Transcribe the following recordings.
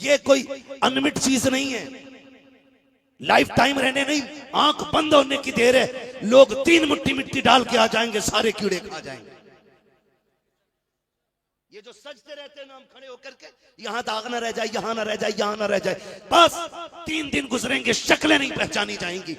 یہ کوئی انمٹ چیز نہیں ہے، لائف ٹائم رہنے نہیں، آنکھ بند ہونے کی دیر ہے، لوگ 3 مٹھی مٹی ڈال کے آ جائیں گے، سارے کیڑے کھا جائیں گے۔ یہ جو سجدے رہتے ہیں نا ہم کھڑے ہو کر کے، یہاں داغ نہ رہ جائے، یہاں نہ رہ جائے، یہاں نہ رہ جائے، بس 3 دن گزریں گے، شکلیں نہیں پہچانی جائیں گی۔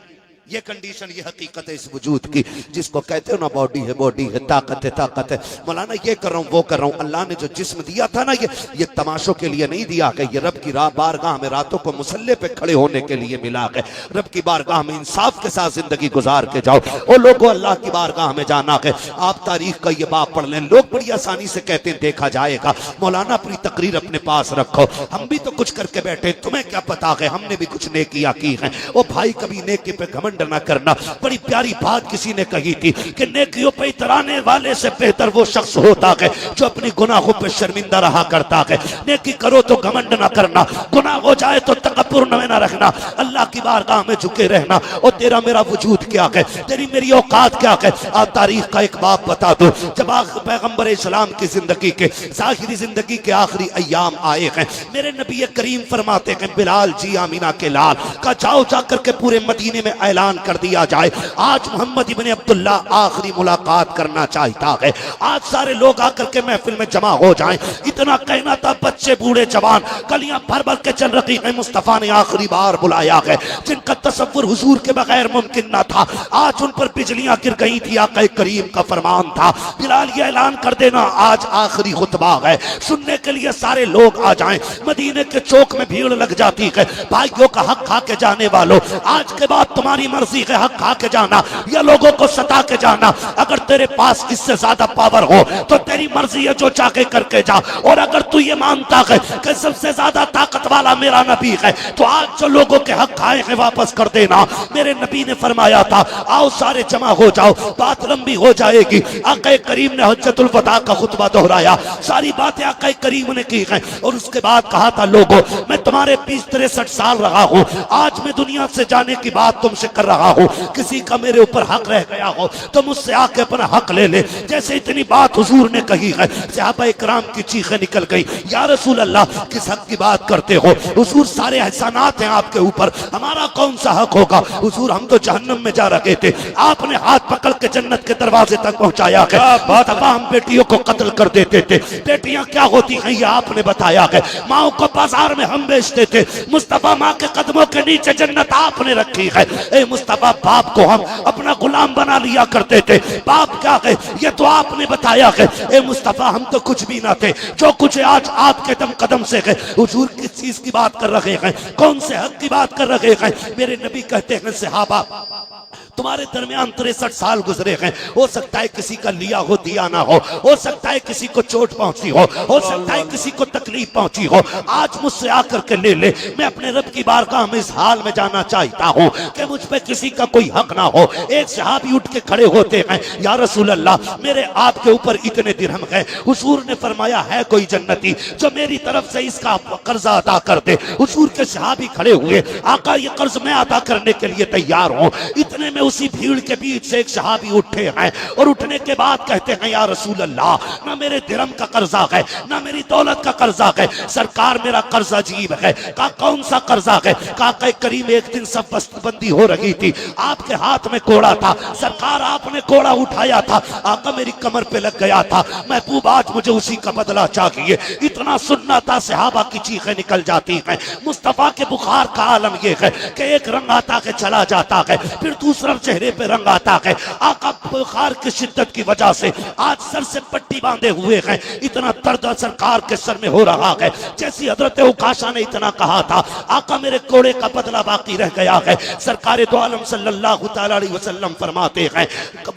یہ کنڈیشن، یہ حقیقت ہے اس وجود کی، جس کو کہتے ہو نا باڈی ہے، باڈی ہے، طاقت ہے، طاقت ہے۔ مولانا یہ کر رہا ہوں، وہ کر رہا ہوں، اللہ نے جو جسم دیا تھا نا یہ تماشوں کے لیے نہیں دیا کہ یہ رب کی بارگاہ میں راتوں کو مسلح پہ کھڑے ہونے کے لیے ملا ہے۔ رب کی بارگاہ میں انصاف کے ساتھ زندگی گزار کے جاؤ۔ اور لوگوں اللہ کی بارگاہ میں جانا ہے، آپ تاریخ کا یہ باب پڑھ لیں، لوگ بڑی آسانی سے کہتے ہیں دیکھا جائے گا۔ مولانا اپنی تقریر اپنے پاس رکھو، ہم بھی تو کچھ کر کے بیٹھے، تمہیں کیا پتا ہے، ہم نے بھی کچھ نیکیاں کی ہیں۔ او بھائی کبھی نیکی پہ گھمنڈ نہ کرنا۔ بڑی پیاری بات کسی نے کہی تھی کہ نیکیوں پہ اترانے والے سے بہتر وہ شخص ہوتا ہے جو اپنی گناہوں پہ شرمندہ رہا کرتا ہے۔ نیکی کرو تو گھمنڈ نہ کرنا، گناہ ہو جائے تو تکبر نہ رکھنا، اللہ کی بارگاہ میں جھکے رہنا۔ اور تیرا میرا وجود کیا ہے، تیری میری اوقات کیا ہے۔ آپ تاریخ کا ایک باب بتا دو، جب پیغمبر اسلام کی زندگی کے ظاہری زندگی کے آخری ایام آئے ہیں، میرے نبی کریم فرماتے ہیں بلال جی آمینہ کے لال کا جاؤ، جا کر کے پورے مدینے میں اعلان کر دیا جائے آج محمد ابن عبداللہ آخری ملاقات کرنا چاہتا ہے، آج سارے لوگ آ کر کے محفل میں جمع ہو جائیں۔ اتنا کہنا تھا، بچے بوڑھے جوان گلیاں بھر بھر کے چل رہی ہیں، مصطفیٰ نے آخری بار بلایا ہے، جن کا تصور حضور کے بغیر ممکن نہ تھا، آج ان پر بجلیاں گر گئی تھی۔ آقا کریم کا فرمان تھا بلال یہ اعلان کر دینا آج آخری خطبہ ہے، سننے کے لیے سارے لوگ آ جائیں۔ مدینے کے چوک میں بھیڑ لگ جاتی ہے، بھائیوں کا حق کھا کے جانے والوں، آج کے بعد تمہاری مرضی ہے، حق کھا کے جانا یا لوگوں کو ستا کے جانا۔ اگر تیرے پاس اس سے زیادہ پاور ہو تو تیری مرضی ہے، جو چاہے کر کے جا۔ اور اگر تو یہ مانتا ہے کہ سب سے زیادہ طاقت والا میرا نبی ہے تو آج جو لوگوں کے حق کھائے ہیں واپس کر دینا۔ میرے نبی نے فرمایا تھا آؤ سارے جمع ہو جاؤ، بات لمبی ہو جائے گی۔ آقا کریم نے حجۃ الوداع کا خطبہ دہرایا، ساری باتیں آقا کریم نے کی ہیں، اور اس کے بعد کہا تھا لوگوں میں تمہارے 63 سال رہا ہوں، آج میں دنیا سے جانے کی بات تم سے کر رہا ہوں، کسی کا میرے اوپر حق رہ گیا ہو تو مجھ سے آ کے اپنا حق لے لے۔ جیسے اتنی بات حضور نے کہی ہے، صحابہ اکرام کی چیخیں نکل گئی، یا رسول اللہ کس حق کی بات کرتے ہو حضور، سارے احسانات ہیں آپ کے اوپر، ہمارا کون سا حق ہوگا حضور، ہم تو جہنم میں جا رہے تھے، آپ نے ہاتھ پکڑ کے جنت کے دروازے تک پہنچایا ہے۔ بہت دفعہ ہم بیٹیوں کو قتل کر دیتے تھے، بیٹیاں کیا ہوتی ہیں یہ آپ نے بتایا ہے، ماں کو بازار میں ہم بیچتے تھے، مصطفیٰ ماں کے قدموں کے نیچے جنت آپ نے رکھی ہے۔ اے مصطفیٰ باپ کو ہم اپنا غلام بنا لیا کرتے تھے، باپ کیا ہے یہ تو آپ نے بتایا ہے۔ اے مصطفیٰ ہم تو کچھ بھی نہ تھے، جو کچھ آج آپ کے دم قدم سے ہے۔ حضور کس چیز کی بات کر رہے ہیں، کون سے حق کی بات کر رہے ہیں؟ میرے نبی کہتے ہیں صحابہ تمہارے درمیان 63 سال گزرے ہیں، ہو سکتا ہے کسی کا لیا ہو دیا نہ ہو سکتا ہے کسی کو چوٹ پہنچی ہو سکتا ہے کسی کو تکلیف پہنچی ہو، آج مجھ سے آ کر کے لے لے، میں اپنے رب کی بارگاہ میں اس حال میں جانا چاہتا ہوں کہ مجھ پہ کسی کا کوئی حق نہ ہو۔ ایک صحابی اٹھ کے کھڑے ہوتے ہیں، یا رسول اللہ میرے آپ کے اوپر اتنے درہم ہیں، حضور نے فرمایا ہے کوئی جنتی جو میری طرف سے اس کا قرضہ ادا کر دے۔ حضور کے صحابی کھڑے ہوئے، آقا یہ قرض میں ادا کرنے کے لیے تیار ہوں۔ اتنے میں اسی بھیڑ کے بیچ سے ایک صحابی اٹھے ہیں، اور اٹھنے کے بعد کہتے ہیں یا رسول اللہ نہ میرے درہم کا قرضہ ہے نہ میری دولت کا قرضہ ہے، سرکار میرا قرض عجیب ہے۔ کہا کون سا قرضہ ہے؟ کہا کہ کریم ایک دن سب بندی ہو رہی تھی، آپ کے ہاتھ میں کوڑا تھا، سرکار آپ نے کوڑا اٹھایا تھا، آقا میری کمر پہ لگ گیا تھا، محبوب آج مجھے اسی کا بدلہ چاہیے۔ اتنا سننا تھا، صحابہ کی چیخیں نکل جاتی ہیں۔ مصطفیٰ کے بخار کا عالم یہ ہے کہ ایک رنگ آتا ہے چلا جاتا ہے، پھر دوسرا چہرے پہ رنگ آتا ہے۔ آقا بخار کی شدت کی وجہ سے آج سر سے پٹی باندھے ہوئے ہیں، اتنا درد سرکار کے سر میں ہو رہا ہے جیسی حضرت عکاشہ نے اتنا کہا تھا، آقا میرے کوڑے کا بدلہ باقی رہ گیا ہے۔ سرکار دو عالم صلی اللہ تعالی علیہ وسلم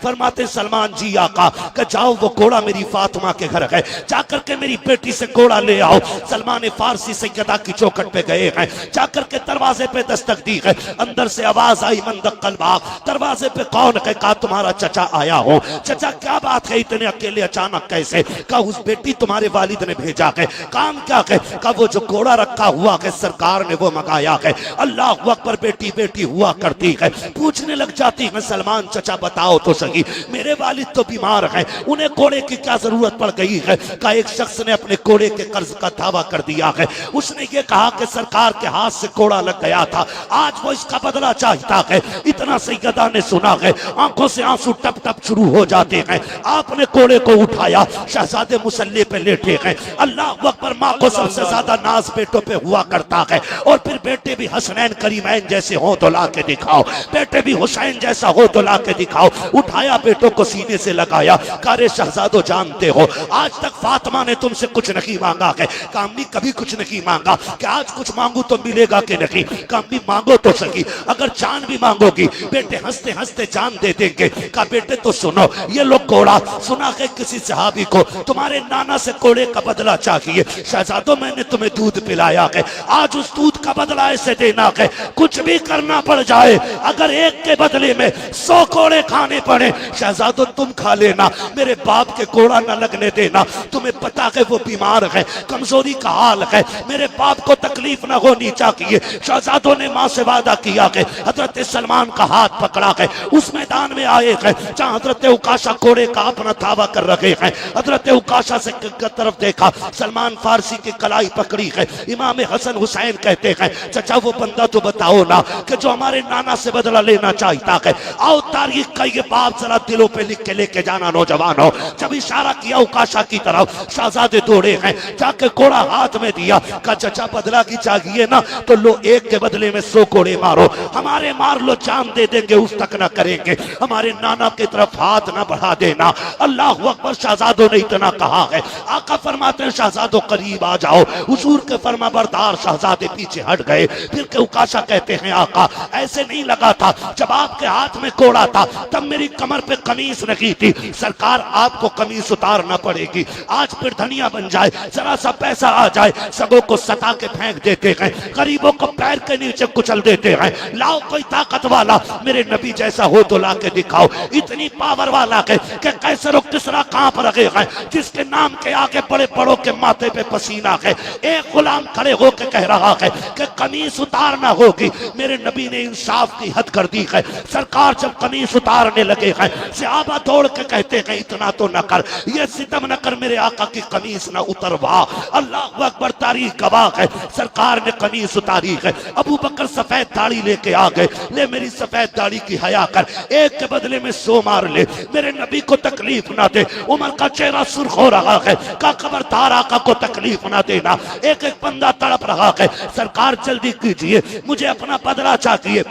فرماتے سلمان جی آقا کہ جاؤ وہ کوڑا میری فاطمہ کے گھر ہے، جا کر کے میری بیٹی سے کوڑا لے آؤ۔ سلمان فارسی سیدہ کی چوکھٹ پہ گئے ہیں، جا کر کے دروازے پہ دستک دی ہے، اندر سے آواز آئی من دق الباب، دروازے پہ کون ہے؟ کہا تمہارا چچا آیا ہو۔ چچا کیا بات ہے اتنے اکیلے اچانک کیسے؟ کہا اس بیٹی تمہارے والد نے بھیجا ہے۔ کام کیا ہے؟ کہا وہ جو گھوڑا رکھا ہوا ہے سرکار نے وہ منگایا ہے۔ اللہ اکبر، بیٹی بیٹی ہوا کرتی ہے، پوچھنے لگ جاتی ہے سلمان چچا بتاؤ تو صحیح، میرے والد تو بیمار ہیں، انہیں گھوڑے کی کیا ضرورت پڑ گئی ہے؟ کہا ایک شخص نے اپنے گھوڑے کے قرض کا دعویٰ کر دیا ہے، اس نے یہ کہا کہ سرکار کے ہاتھ سے گھوڑا لگ گیا تھا، آج وہ اس کا بدلہ چاہتا ہے۔ اتنا سیدہ نے سنا ہے، آنکھوں سے آنسو ٹپ ٹپ شروع ہو جاتے ہیں۔ آپ نے گھوڑے کو اٹھایا، شہزادے مسلح پہ لیٹے ہیں۔ اللہ اکبر، ماں کو سب سے زیادہ ناز بیٹوں پہ ہوا کرتا ہے، اور پھر بیٹے بھی حسنین کریمین جیسے ہو تو لا کے دکھاؤ، بیٹے بھی حسین جیسا ہو تو لا کے دکھاؤ۔ اٹھایا بیٹوں کو سینے سے لگایا، کارے شہزادو جانتے ہو آج تک فاطمہ نے تم سے کچھ نہیں مانگا ہے؟ کہ امی کبھی کچھ نہیں مانگا، کہ آج کچھ مانگو تو ملے گا کہ نہیں؟ کہ امی مانگو تو صحیح، اگر جان بھی مانگو گی بیٹے ہنستے ہنستے جان دے دیں گے۔ کہا بیٹے تو سنو، یہ لوگ گھوڑا سنا کہ کسی صحابی کو تمہارے نانا سے گھوڑے کا بدلہ چاہیے، شہزادو میں نے تمہیں دودھ پلایا ہے، آج اس دودھ کا بدلہ ایسے دینا ہے کچھ بھی کرنا پڑ جائے، اگر ایک کے بدلے میں 100 گھوڑے کھانے پڑے شہزادو تم کھا لینا، میرے باپ کے گھوڑا نہ لگنے دینا، تمہیں پتا ہے وہ بیمار ہے، کمزوری کا حال ہے، میرے باپ کو تکلیف نہ ہونی چاہیے۔ شہزادوں نے ماں سے وعدہ کیا کہ حضرت سلمان کا ہاتھ پکڑا ہے، اس میدان میں آئے ہیں جہاں حضرت عکاشہ گھوڑے کا اپنا دعویٰ کر رکھے ہیں۔ حضرت عکاشہ سے طرف دیکھا، سلمان فارسی کی کلائی پکڑی ہے، امام حسن حسین کہتے ہیں چچا وہ بندہ تو بتاؤ نا کہ جو ہمارے نانا سے بدلہ لینا چاہتا ہے، آؤ تاریخ کا یہ باب ذرا دلوں پہ لکھ کے لے کے جانا نوجوانوں۔ جب اشارہ کیا عکاشہ کی طرف، شہزادے دوڑے ہیں، جا کے گھوڑا ہاتھ میں دیا، کہا چچا بدلہ کی چاہیے نا تو لو ایک کے بدلے میں 100 گھوڑے مارو، ہمارے مار لو جان دے دیں گے اس تک نہ کریں گے، ہمارے نانا کی طرف ہاتھ نہ بڑھا دینا۔ اللہ اکبر، شہزادوں نے اتنا کہا ہے، آقا فرماتے ہیں شہزادوں قریب آ جاؤ، حضور کے فرما بردار شہزادے پیچھے ہٹ گئے۔ پھر کہ عکاشہ کہتے ہیں آقا ایسے نہیں لگا تھا، جب آپ کے ہاتھ میں گھوڑا تھا تب میری کمر پہ قمیص نہیں تھی، سرکار آپ کو قمیص اتارنا پڑے گی، آج پھر دھنیا بن جائے، ذرا سا پیسہ آ جائے سگوں کو ستا کے پھینک دیتے ہیں، غریبوں کو پیر کے نیچے کچل دیتے ہیں، لاؤ کوئی طاقت والا میرے نبی جیسا ہو تو لا کے دکھاؤ، اتنی پاور والا ہے کہ قیصر و کسریٰ کانپ رہے ہیں، جس کے نام کے آگے بڑے بڑوں کے ماتھے پہ پسینہ ہے، ایک غلام کھڑے ہو کے کہہ رہا ہے کہ قمیص اتارنا ہوگی، میرے نبی نے انصاف کی حد کر دی ہے، سرکار جب قمیص اتارنے لگے ہیں صحابہ دوڑ کے کہتے ہیں اتنا تو نہ کر، یہ ستم نہ کر، میرے آقا کی قمیص نہ اتروا۔ اللہ اکبر، تاریخ گواہ ہے، سرکار نے قمیص اتاری ہے، ابو بکر سفید داڑھی لے کے آ گئے، لے میری سفید داڑھی کی حیا کر، ایک کے بدلے میں 100 مار لے، میرے نبی کو تکلیف نہ دے۔ عمر کا چہرہ سرخ ہو رہا ہے، کہا خبردار آقا کو تکلیف نہ دینا، ایک ایک بندہ تڑپ رہا ہے، سرکار جلدی کیجئے مجھے اپنا بدلہ چاہیے۔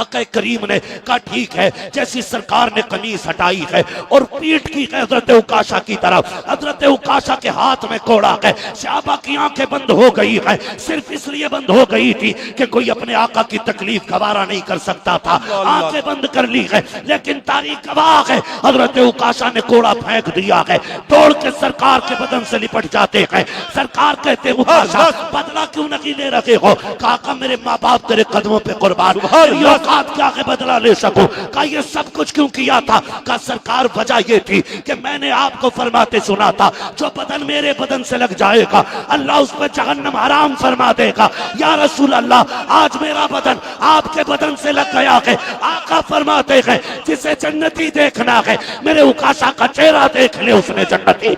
آقا کریم نے کہا ٹھیک ہے، جیسی سرکار نے قمیص ہٹائی ہے اور پیٹ کی ہے حضرت عکاشہ کی طرف، حضرت عکاشہ کے ہاتھ میں گھوڑا ہے، صحابہ کی آنکھیں بند ہو گئی ہیں، صرف اس لیے بند ہو گئی تھی کہ کوئی اپنے آقا کی تکلیف گوارا نہیں کر سکتا تھا، آنکھیں بند کر لی ہے، لیکن تاریخ گواہ ہے حضرت عکاشہ نے گھوڑا پھینک دیا ہے، دوڑ کے سرکار کے بدن سے لپٹ جاتے ہیں، سرکار کہتے ہیں عکاشہ بدلہ کیوں نہیں لے رہے ہو؟ کہا میرے ماں باپ تیرے قدموں پہ قربان، کیا کہ بدلہ لے سکوں، کہا یہ سب کچھ کیوں کیا تھا؟ کہا سرکار وجہ یہ تھی کہ میں نے آپ کو فرماتے سنا تھا جو بدن میرے بدن سے لگ جائے گا اللہ اس پہ جہنم حرام فرما دے گا۔ یا رسول اللہ آج میرا بدن آپ کے بدن سے لگ گیا ہے، آقا فرماتے ہیں جسے جنتی دیکھنا ہے میرے عکاشہ کا چہرہ دیکھ لے، اس نے جنتی